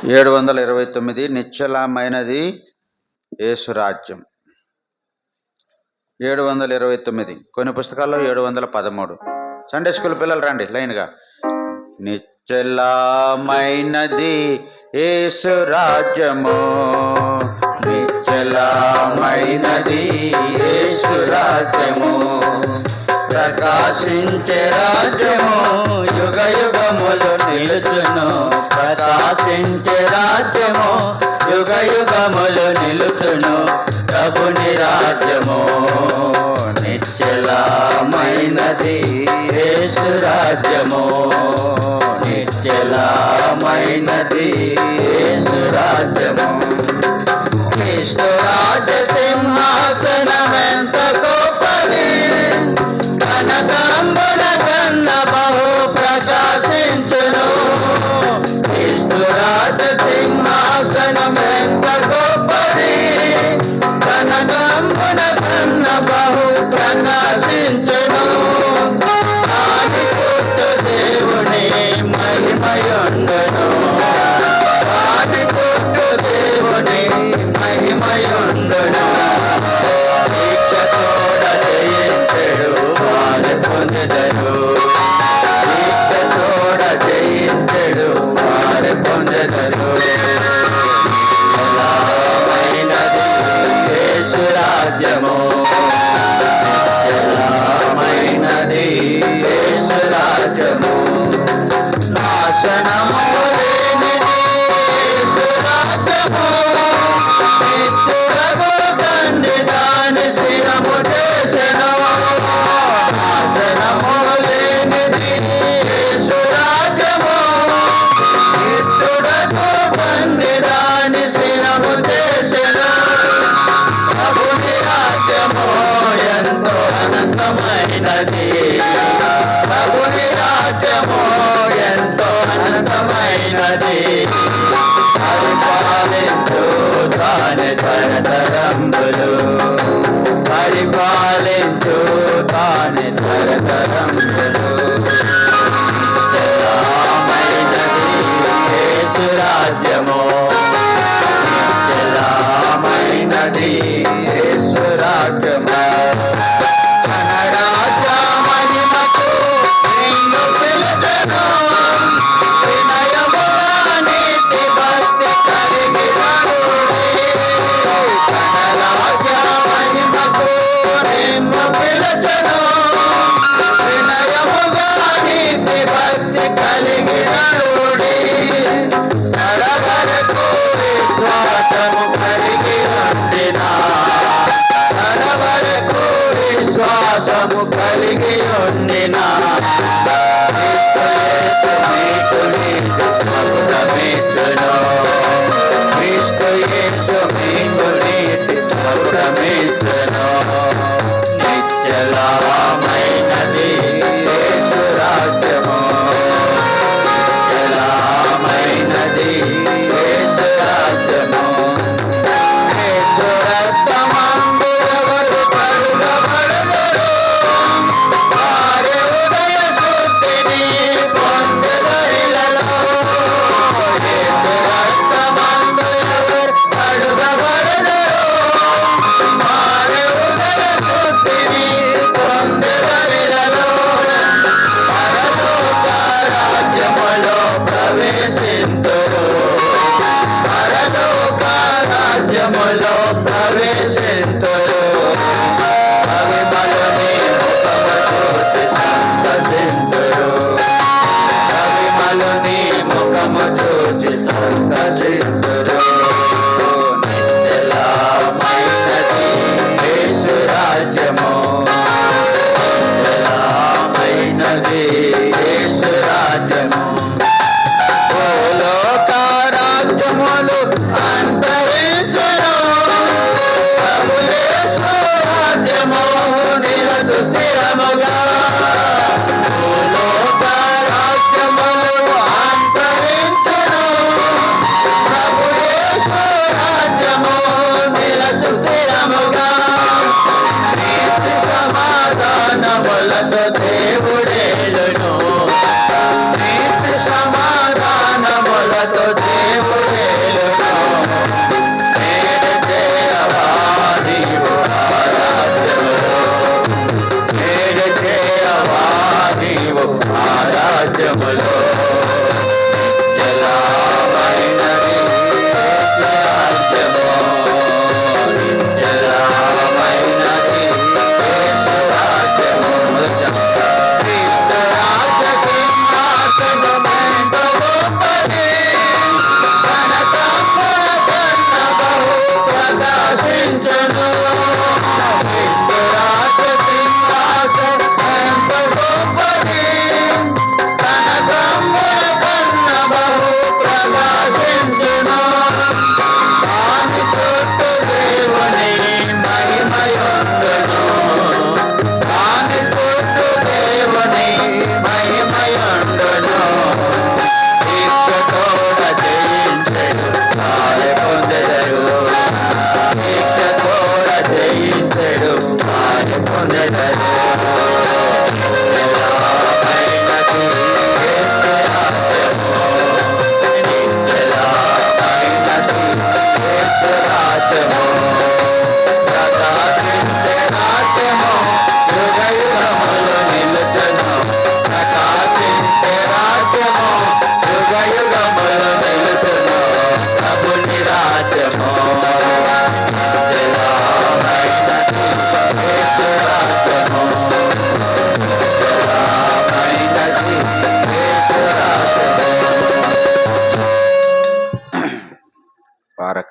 729 నిశ్చలమైనది యేసు రాజ్యం. 729 కొన్ని పుస్తకాల్లో 713. సండే స్కూల్ పిల్లలు రండి లైన్గా. నిశ్చలమైనది యేసు రాజ్యము, నిశ్చలమైనది యేసు రాజ్యము, ప్రకాశించే రాజ్యము, యుగ యుగములు నిలుచును. ప్రకాశించే రాజ్యము, యుగ యుగములు నిలుచును. ప్రభుని రాజ్యము నిశ్చలమైనది యేసు రాజ్యము, నిశ్చలమైనది యేసు రాజ్యము. క్రీస్తు రాజ సింహాసనమెంత గొప్పది, కనకంబుల కన్న బహు ప్రకాశించును. క్రీస్తు రాజ సింహాసనమెంత గొప్పది, కనకంబుల కన్న బహు ప్రకాశించును. ఆది పుట్టు దేవుని మహిమయుండును, ఆది పుట్టు దేవుని మహిమయుండును. దీక్ష తోడ జయించెడు వారు పొందెదరు, దీక్ష తోడ జయించెడు వారు పొందెదరు. నిశ్చలమైనది యేసు రాజ్యము, నిశ్చలమైనది యేసు రాజ్యము. నాశనము లేనిది యేసు రాజ్యము, నిత్యుడగు తండ్రి దాని స్థిరము చేసెను. నాశనము లేనిది యేసు రాజ్యము, నిత్యుడగు తండ్రి దాని స్థిరము చేసెను. ప్రభుని రాజ్యము ఎంతో అనంతమైనది, ప్రభుని రాజ్యము ఎంతో అనంతమైనది. పరిపాలించు తానే తరతరంబులు, పరిపాలించు తానే తరతరంబులు. నిశ్చలమైనది యేసు రాజ్యము, నిశ్చలమైనది యేసు రాజ్యము. మన రాజ్య మహిమకు నిన్ను పిలుచెను, వినయముగా నీతి భక్తి కలిగినరుడే. మన రాజ్య మహిమకు నిన్ను పిలుచెను, వినయముగా నీతి భక్తి కలిగినరుడే. నరవరకు విశ్వాసము కలిగి ఉండినా, నరవరకు విశ్వాసము కలిగి ఉండినా, క్రీస్తు యేసు మీకు నీతి మగుటమిచ్చును, క్రీస్తు యేసు మీకు నీతి మగుటమిచ్చును. నిశ్చలమైనది యేసు రాజ్యము, నిశ్చలమైనది యేసు రాజ్యము. యేసు రక్తమందు ఎవరు కడుగబడెదరు, వారి హృదయ శుద్ధిని పొందెదరిలలో. యేసు రక్తమందు ఎవరు కడుగబడెదరు, వారి హృదయ శుద్ధిని పొందెదరిలలో.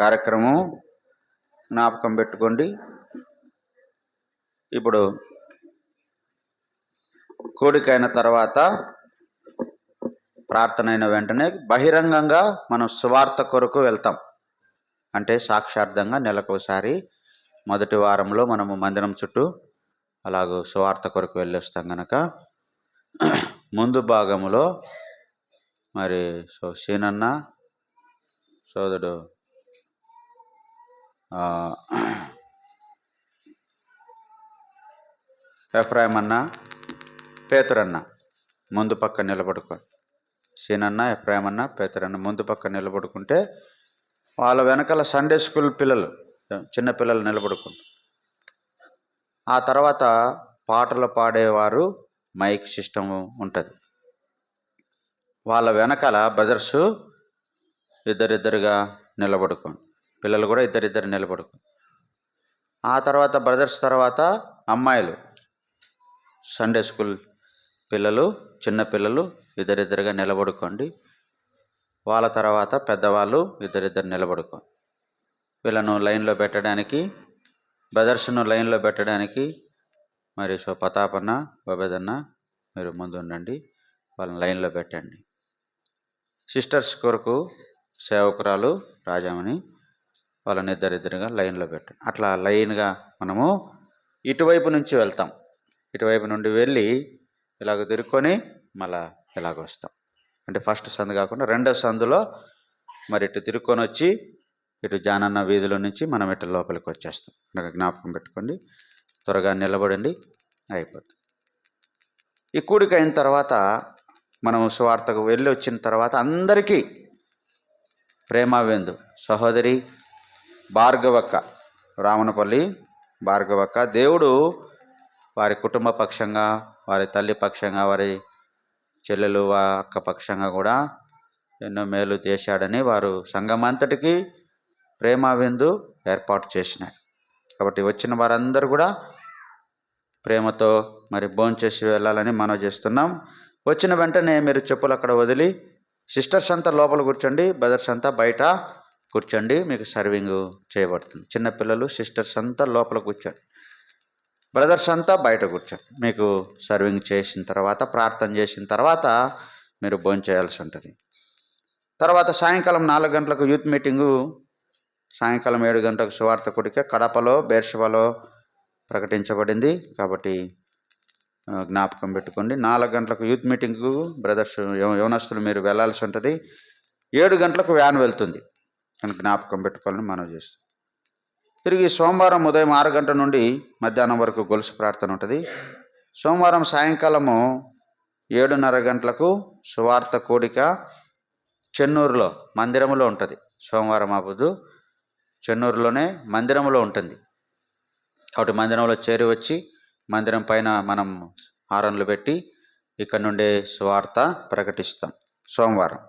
కార్యక్రమం జ్ఞాపకం పెట్టుకోండి. ఇప్పుడు కూడికైన తర్వాత ప్రార్థన అయిన వెంటనే బహిరంగంగా మనం సువార్త కొరకు వెళ్తాం. అంటే సాక్షార్థంగా నెలకోసారి మొదటి వారంలో మనము మందిరం చుట్టూ అలాగూ సువార్త కొరకు వెళ్ళొస్తాం కనుక ముందు భాగంలో మరి సీనన్న సోదరుడు ఎఫ్రాయిం అన్న, పేతురన్న ముందు పక్క నిలబడుకో. సీనన్న, ఎఫ్రాయిం అన్న, పేతురన్న ముందు పక్క నిలబడుకుంటే వాళ్ళ వెనకాల సండే స్కూల్ పిల్లలు, చిన్నపిల్లలు నిలబడుకుంటారు. ఆ తర్వాత పాటలు పాడేవారు మైక్ సిస్టమ్ ఉంటుంది. వాళ్ళ వెనకాల బ్రదర్సు ఇద్దరిద్దరుగా నిలబడుకోండి, పిల్లలు కూడా ఇద్దరిద్దరు నిలబడుకోండి. ఆ తర్వాత బ్రదర్స్ తర్వాత అమ్మాయిలు సండే స్కూల్ పిల్లలు, చిన్న పిల్లలు ఇద్దరిద్దరుగా నిలబడుకోండి. వాళ్ళ తర్వాత పెద్దవాళ్ళు ఇద్దరిద్దరు నిలబడుకోండి. వీళ్ళను లైన్లో పెట్టడానికి, బ్రదర్స్ను లైన్లో పెట్టడానికి మరి ప్రతాపన్న, బబేదన్న మీరు ముందు ఉండండి, వాళ్ళని లైన్లో పెట్టండి. సిస్టర్స్ కొరకు సేవకురాలు రాజామణి వాళ్ళని ఇద్దరిద్దరుగా లైన్లో పెట్టండి. అట్లా లైన్గా మనము ఇటువైపు నుంచి వెళ్తాం. ఇటువైపు నుండి వెళ్ళి ఇలాగ తిరుక్కొని మళ్ళా ఇలాగ వస్తాం. అంటే ఫస్ట్ సందు కాకుండా రెండో సందులో మరి ఇటు తిరుక్కొని వచ్చి ఇటు జానన్న వీధిలో నుంచి మనం ఇటు లోపలికి వచ్చేస్తాం. జ్ఞాపకం పెట్టుకోండి. త్వరగా నిలబడండి, అయిపోతుంది. ఈ కూడిక అయిన తర్వాత మనం సువార్తకు వెళ్ళి వచ్చిన తర్వాత అందరికీ ప్రేమావేందు సహోదరి భార్గవక్క, రామనపల్లి భార్గవక్క, దేవుడు వారి కుటుంబ పక్షంగా, వారి తల్లి పక్షంగా, వారి చెల్లెలు అక్క పక్షంగా కూడా ఎన్నో మేలు చేశాడని వారు సంఘం అంతటికీ ప్రేమావిందు ఏర్పాటు చేసినారు. కాబట్టి వచ్చిన వారందరూ కూడా ప్రేమతో మరి భోంచేసి వెళ్ళాలని మనం చేస్తున్నాం. వచ్చిన వెంటనే మీరు చెప్పులు అక్కడ వదిలి సిస్టర్స్ అంతా లోపల కూర్చోండి, బ్రదర్స్ అంతా బయట కూర్చోండి. మీకు సర్వింగ్ చేయబడుతుంది. చిన్నపిల్లలు సిస్టర్స్ అంతా లోపల కూర్చోండి, బ్రదర్స్ అంతా బయట కూర్చోండి. మీకు సర్వింగ్ చేసిన తర్వాత, ప్రార్థన చేసిన తర్వాత మీరు భోంచేయాల్సి ఉంటుంది. తర్వాత సాయంకాలం 4 గంటలకు యూత్ మీటింగు, సాయంకాలం 7 గంటలకు సువార్త కూడిక కడపలో, బేర్షవాలో ప్రకటించబడింది. కాబట్టి జ్ఞాపకం పెట్టుకోండి. 4 గంటలకు యూత్ మీటింగ్కు బ్రదర్స్ యవనస్తులు మీరు వెళ్ళాల్సి ఉంటుంది. 7 గంటలకు వ్యాన్ వెళ్తుంది అని జ్ఞాపకం పెట్టుకోవాలని మనం చేస్తాం. తిరిగి సోమవారం ఉదయం 6 గంటల నుండి మధ్యాహ్నం వరకు గొలుసు ప్రార్థన ఉంటుంది. సోమవారం సాయంకాలము 7:30 గంటలకు సువార్త కూడిక చెన్నూరులో మందిరంలో ఉంటుంది. సోమవారం ఆపుదు చెన్నూరులోనే మందిరంలో ఉంటుంది. కాబట్టి మందిరంలో చేరి వచ్చి మందిరం పైన మనం హారన్లు పెట్టి ఇక్కడ నుండి సువార్త ప్రకటిస్తాం సోమవారం.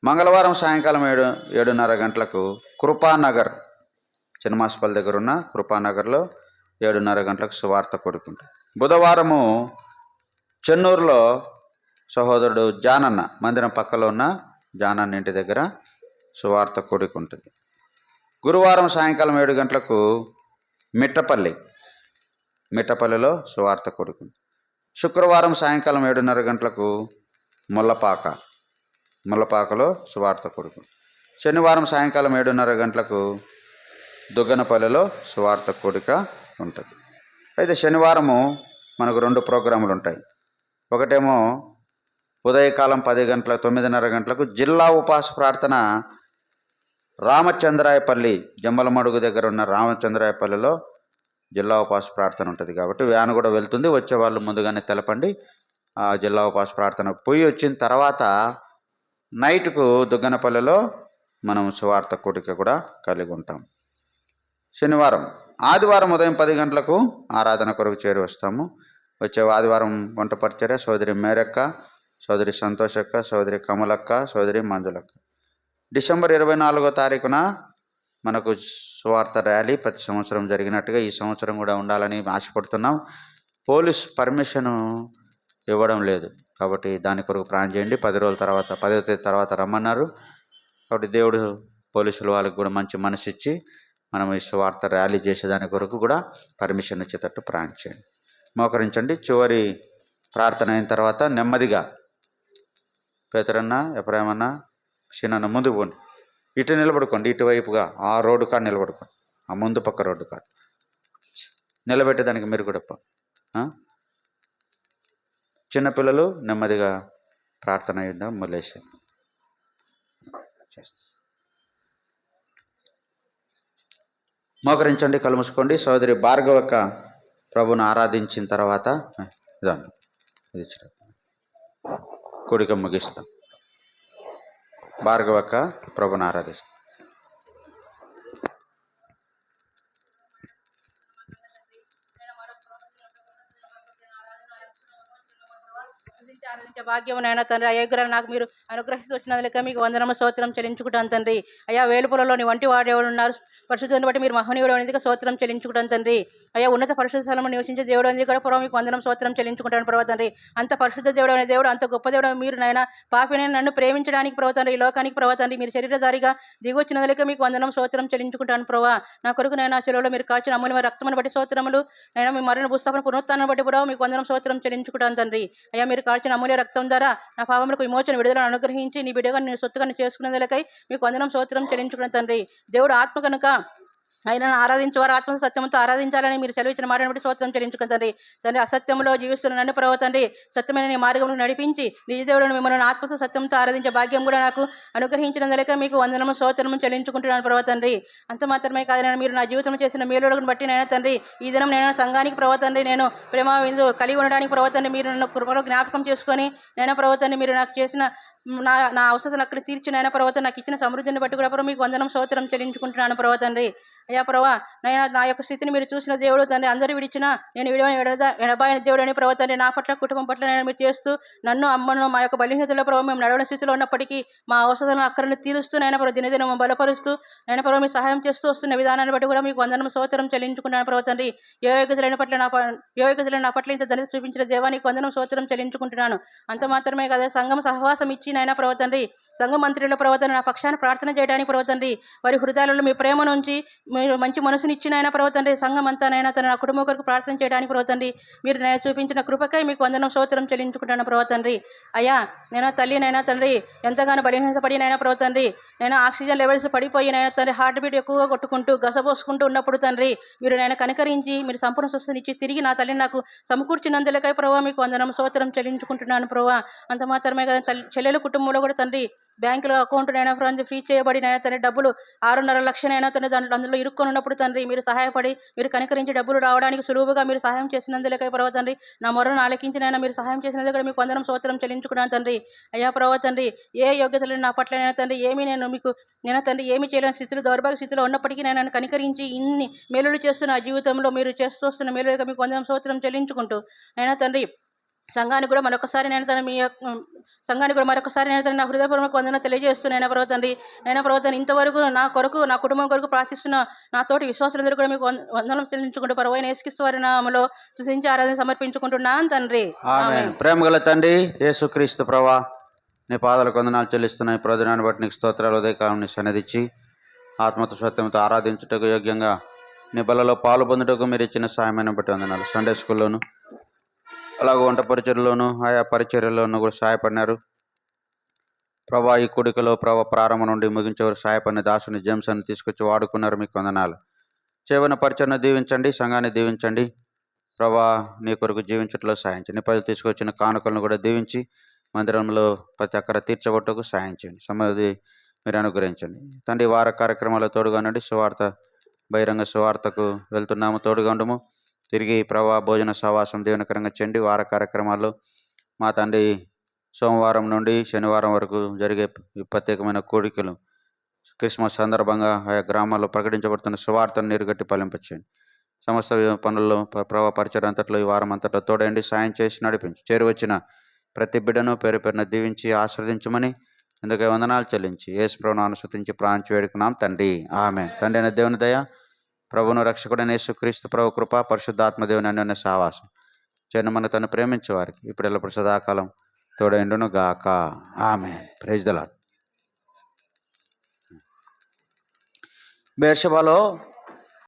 మంగళవారం సాయంకాలం 7:30 గంటలకు కృపానగర్, చిన్నమాసపల్లి దగ్గర ఉన్న కృపానగర్లో 7:30 గంటలకు సువార్త కొడుకుంటుంది. బుధవారము చెన్నూరులో సహోదరుడు జానన్న, మందిరం పక్కలో ఉన్న జానన్న ఇంటి దగ్గర సువార్త కొడుకుంటుంది. గురువారం సాయంకాలం 7 గంటలకు మిట్టపల్లిలో సువార్త కొడుకుంటుంది. శుక్రవారం సాయంకాలం 7:30 గంటలకు ముల్లపాకలో సువార్త కొడుకుంటుంది. శనివారం సాయంకాలం 7:30 గంటలకు దుగ్గనపల్లిలో సువార్త కూడిక ఉంటుంది. అయితే శనివారము మనకు 2 ప్రోగ్రాములు ఉంటాయి. ఒకటేమో ఉదయకాలం 10 గంటల 9:30 గంటలకు జిల్లా ఉపవాస ప్రార్థన రామచంద్రాయపల్లి, జమ్మలమడుగు దగ్గర ఉన్న రామచంద్రాయపల్లిలో జిల్లా ఉపవాస ప్రార్థన ఉంటుంది. కాబట్టి వ్యాన్ కూడా వెళ్తుంది. వచ్చేవాళ్ళు ముందుగానే తెలపండి. ఆ జిల్లా ఉపవాస ప్రార్థన పోయి వచ్చిన తర్వాత నైట్కు దుగ్గనపల్లిలో మనం సువార్త కూడిక కూడా కలిగి ఉంటాం. ఆదివారం ఉదయం 10 గంటలకు ఆరాధన కొరకు చేరి వస్తాము. వచ్చే ఆదివారం వంట పరిచర్య సోదరి మేరక్క, సోదరి సంతోషక్క, సోదరి కమలక్క, సోదరి మంజులక్క. డిసెంబర్ 24వ తారీఖున మనకు సువార్త ర్యాలీ ప్రతి సంవత్సరం జరిగినట్టుగా ఈ సంవత్సరం కూడా ఉండాలని ఆశపడుతున్నాం. పోలీస్ పర్మిషన్ ఇవ్వడం లేదు. కాబట్టి దాని కొరకు ప్లాన్ చేయండి. 10 రోజుల తర్వాత 10వ తేదీ తర్వాత రమ్మన్నారు. కాబట్టి దేవుడు పోలీసులు వాళ్ళకి కూడా మంచి మనసు ఇచ్చి మనం ఈ సువార్త ర్యాలీ చేసేదాని కొరకు కూడా పర్మిషన్ ఇచ్చేటట్టు ప్రార్థన చేయండి. మోకరించండి. చివరి ప్రార్థన అయిన తర్వాత నెమ్మదిగా పేతురన్న, ఎప్పుడేమన్నా చిన్న ముందు పోండి, ఇటు నిలబడుకోండి, ఇటువైపుగా ఆ రోడ్డు కాడ నిలబడుకోండి, ఆ ముందు పక్క రోడ్డు కాడ నిలబెట్టేదానికి మీరు కూడా చిన్నపిల్లలు నెమ్మదిగా ప్రార్థన అయ్యిందా మొదలేసి మోకరించండి, కళ్ళు మూసుకోండి. సోదరి భార్గవక్క ప్రభుని ఆరాధించిన తర్వాత ఇది కూడిక ముగిస్తాం. భార్గవక్క ప్రభుని ఆరాధిస్తాం. భాగ్యం నాయన తండ్రి, అయోగ్యులను నాకు మీరు అనుగ్రహిస్తూ వచ్చినందుక మీకు వందనము స్తోత్రం చెల్లించుకుంటాను తండ్రి. అయ్యా వేలుపులలో నీ వంటి వాడు ఎవరు ఉన్నారు? పరిశుద్ధాన్ని బట్టి మీరు మహనీయుడు అనేది స్తోత్రం చెల్లించుకుంటాను తండ్రి. అయ్యా ఉన్నత పరిశుద్ధ స్థలంలో నివసించే దేవుడు అనేది కూడా ప్రభావ మీకు వందనం స్తోత్రం చెల్లించుకుంటాను ప్రభావ తండ్రి. అంత పరిశుద్ధ దేవుడు అనే దేవుడు, అంత గొప్ప దేవుడు మీరు నాయన పాపిని నన్ను ప్రేమించడానికి ప్రభావ తండ్రి, ఈ లోకానికి ప్రభావ తండ్రి మీరు శరీరధారిగా దిగొచ్చినందుక మీకు వందనం స్తోత్రం చెల్లించుకుంటాను ప్రభావ. నా కొరకు నేను చెరువులో మీరు కాచిన అమ్ముని రక్తమును బట్టి స్తోత్రములు, నేను మీ మరణ పుస్తకం పునరుత్థానం బట్టి ప్రభావ మీకు వందనం స్తోత్రం చెల్లించుకుంటాను తండ్రి. అయ్యా మీరు కాచిన అమూల్య రక్తం ద్వారా నా పాపములకు విమోచన విడుదలను అనుగ్రహించి నీ బిడ్డగా నేను సొత్తుగా చేసుకునేందుకై మీకు వందనం స్తోత్రం చెల్లించుకున్న తండ్రి. దేవుడు ఆత్మ కనుక ఆయనను ఆరాధించేవారు ఆత్మ సత్యంతో ఆరాధించాలని మీరు సెలవిచ్చిన మాటను బట్టి స్తోత్రం చెల్లించుకుని తండ్రి. తండ్రి అసత్యంలో జీవిస్తున్న నన్ను ప్రభావ తండ్రి సత్యమైన నీ మార్గంలో నడిపించి నిజ దేవుడు మిమ్మల్ని ఆత్మతో సత్యంతో ఆరాధించే భాగ్యం కూడా నాకు అనుగ్రహించినందుక మీకు వందనము స్తోత్రము చెల్లించుకుంటున్నాను ప్రభావ తండ్రి. అంత మాత్రమే కాదు, మీరు నా జీవితంలో చేసిన మేలులను బట్టి నేను తండ్రి ఈ దినం నేను సంఘానికి ప్రభావ తండ్రి నేను ప్రేమ విందు కలిగి ఉండడానికి ప్రభావ తండ్రి మీరు నన్ను కృపలో జ్ఞాపకం చేసుకొని నేను ప్రభావ తండ్రి మీరు నాకు చేసిన నా అవసరం అక్కడ తీర్చి నాయన ప్రభావ నాకు ఇచ్చిన సమృద్ధిని బట్టి కూడా మీకు వందనం స్తోత్రం చెల్లించుకుంటున్నాను ప్రభావ తండ్రి. అయ్యా ప్రభా నైనా నా యొక్క స్థితిని మీరు చూసిన దేవుడు తండ్రి, అందరూ విడిచినా నేను ఎడబాయిన దేవుడు అని ప్రభావ తండ్రి నా పట్ల కుటుంబం పట్ల నేను మీరు చేస్తూ నన్ను అమ్మను మా యొక్క బలహీనతలో ప్రభావ మేము నడవని స్థితిలో ఉన్నప్పటికీ మా అవసరాలను అక్కడను తీరుస్తూ నైనా ప్రభావ దినదినం బలపరుస్తూ నైనా ప్రభావ మీరు సహాయం చేస్తూ వస్తున్న విధానాన్ని బట్టి కూడా మీకు వందనం స్తోత్రం చెల్లించుకుంటున్నాను ప్రభావ తండ్రి. యోగ్యతలైన నా పట్ల ఇంత ధనిత చూపించిన దేవానికి వందనం స్తోత్రం చెల్లించుకుంటున్నాను. అంత మాత్రమే కదా, సంఘం సహవాసం ఇచ్చి నైనా ప్రభావ తండ్రి సంఘ మంత్రుల ప్రవర్తన నా పక్షాన్ని ప్రార్థన చేయడానికి ప్రవర్తండి. వారి హృదయాలలో మీ ప్రేమ నుంచి మీరు మంచి మనసుని ఇచ్చిన ఆయన ప్రవర్తండి. సంఘం అంతానైనా తన నా కుటుంబం కొరకు ప్రార్థన చేయడానికి ప్రవర్తండి. మీరు నేను చూపించిన కృపకై మీకు వందనం స్తోత్రం చెల్లించుకుంటాను ప్రవర్తండి. అయ్యా నేను తల్లినైనా తండ్రి ఎంతగానో బలహీనపడినైనా ప్రవర్తండి, నేను ఆక్సిజన్ లెవెల్స్ పడిపోయినైనా తండ్రి హార్ట్ బీట్ ఎక్కువగా కొట్టుకుంటూ గసపోసుకుంటూ ఉన్నప్పుడు తండ్రి మీరు నేను కనికరించి మీరు సంపూర్ణ స్వస్థనిచ్చి తిరిగి నా తల్లిని నాకు సమకూర్చినందులకై ప్రభావ మీకు వందనం స్తోత్రం చెల్లించుకుంటున్నాను ప్రభావ. అంత మాత్రమే కదా, చెల్లెల కుటుంబంలో కూడా తండ్రి బ్యాంకులో అకౌంట్ నైనా ఫ్రీ చేయబడినైనా తండ్రి డబ్బులు 6.5 లక్షలైనా తండ్రి అందులో ఇరుక్కొని ఉన్నప్పుడు తండ్రి మీరు సహాయపడి మీరు కనికరించి డబ్బులు రావడానికి సులువుగా మీరు సహాయం చేసినందులకై ప్రభావ తండ్రి నా మొరను ఆలకించినైనా మీరు సహాయం చేసినందుకు కూడా మీకు వందనం స్తోత్రం చెల్లించుకున్నాను తండ్రి. అయ్యా ప్రభావ తండ్రి ఏ యోగ్యతలు నా పట్లైనా తండ్రి ఏమీ నేను మీకు నేను తండ్రి ఏమి చేయలేని స్థితిలో దౌర్భాగ్య స్థితిలో ఉన్నప్పటికీ నేను కనికరించి ఇన్ని మేలులు చేస్తున్న నా జీవితంలో మీరు చేస్తూ వస్తున్న మేలుగా మీకు వందనం స్తోత్రం చెల్లించుకుంటూ అయినా తండ్రి సంఘానికి కూడా మరొకసారి నేను తన మీ సంఘానికి కూడా మరొకసారి నేను నా హృదయపూర్వక వందన తెలియజేస్తున్నాను ప్రవర్తండి. నేను ప్రవర్తన ఇంతవరకు నా కొరకు నా కుటుంబం కొరకు ప్రార్థిస్తున్న నా తోటి విశ్వాసులందరూ కూడా మీకు వందనం చెల్లించుకుంటూ పరవైన యేసుక్రీస్తు వారి నామములో స్తుతించి ఆరాధన సమర్పించుకుంటున్నాను తండ్రి. ప్రేమ గల తండ్రి యేసుక్రీస్తు ప్రభువా, నీ పాదాలకు వందనాలు చెల్లిస్తున్నాయి. ప్రయోజనాన్ని బట్టి నీకు స్తోత్రాలు ఉదయకాలం సన్నిధించి ఆత్మతో సత్యంతో ఆరాధించుటకు యోగ్యంగా నీ బలలో పాలు పొందుటకు మీరు ఇచ్చిన సాయమైన బట్టి వందనాలు. సండే స్కూల్లోను అలాగే వంట పరిచర్లోను ఆయా పరిచర్యల్లోనూ కూడా సహాయపడినారు ప్రభా. ఈ కూడికలో ప్రభా ప్రారంభం నుండి ముగించే వరకు సహాయపడిన దాసుని జేమ్స్ అని తీసుకొచ్చి వాడుకున్నారు, మీకు వందనాలు. చేవన పరిచయను దీవించండి, సంఘాన్ని దీవించండి ప్రభా. నీ కొరకు జీవించట్లో సహాయించండి. ప్రజలు తీసుకొచ్చిన కానుకలను కూడా దీవించి మందిరంలో ప్రతి ఒక్కర తీర్చబొట్టకు సహాయించండి. సమృద్ధి మీరు అనుగ్రహించండి తండ్రి. వార కార్యక్రమాల్లో తోడుగా ఉండండి. సువార్త బహిరంగ సువార్తకు వెళ్తున్నాము, తోడుగా ఉండము. తిరిగి ప్రభా భోజన సహవాసం దీవెనకరంగా చేయండి. వార కార్యక్రమాల్లో మా తండ్రి సోమవారం నుండి శనివారం వరకు జరిగే ప్రత్యేకమైన కోడికలు క్రిస్మస్ సందర్భంగా ఆయా గ్రామాల్లో ప్రకటించబడుతున్న సువార్తను నీరుగట్టి ఫలింపచేయండి. సమస్త పనుల్లో ప్రభావ పరిచయం అంతట్లో ఈ వారం అంతట్లో తోడండి, సాయం చేసి నడిపించి చేరువచ్చిన ప్రతి బిడ్డను పేరు పేరున దీవించి ఆశ్రదించమని ఎందుకే వందనాలు చెల్లించి యేసు ప్రభువును అనుసరించి ప్రాంచి వేడుకున్నాం తండ్రి, ఆమె. తండ్రి అయిన దేవుని దయ, ప్రభువును రక్షకుడైన యేసుక్రీస్తు ప్రభు కృప, పరిశుద్ధాత్మదేవుని అన్యోన్య సహవాసం చేరిన మన తను ప్రేమించే వారికి ఇప్పుడు ఎల్లప్పుడు సదాకాలం తోడైండును గాక, ఆమె. Praise the lord. బెర్షెబాలో